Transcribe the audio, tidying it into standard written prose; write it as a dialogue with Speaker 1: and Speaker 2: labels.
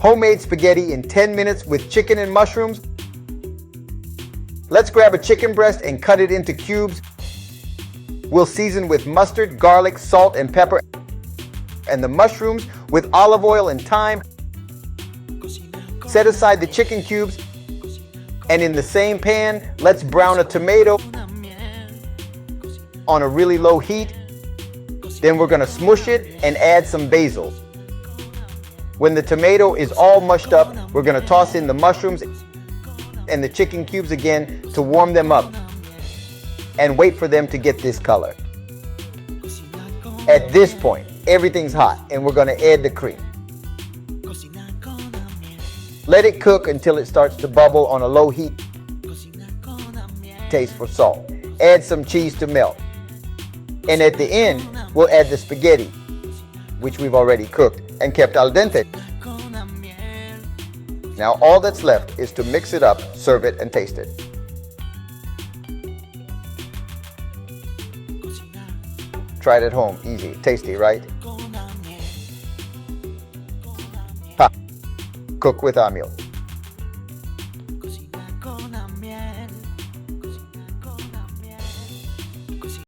Speaker 1: Homemade spaghetti in 10 minutes with chicken and mushrooms. Let's grab a chicken breast and cut it into cubes. We'll season with mustard, garlic, salt, and pepper, and the mushrooms with olive oil and thyme. Set aside the chicken cubes, and in the same pan, let's brown a tomato on a really low heat. Then we're going to smush it and add some basil. When the tomato is all mushed up, we're going to toss in the mushrooms and the chicken cubes again to warm them up and wait for them to get this color. At this point, everything's hot and we're going to add the cream. Let it cook until it starts to bubble on a low heat. Taste for salt. Add some cheese to melt. And at the end, we'll add the spaghetti, which we've already cooked and kept al dente. Now all that's left is to mix it up, serve it, and taste it. Try it at home. Easy. Tasty, right? Ha. Cook with Amiel.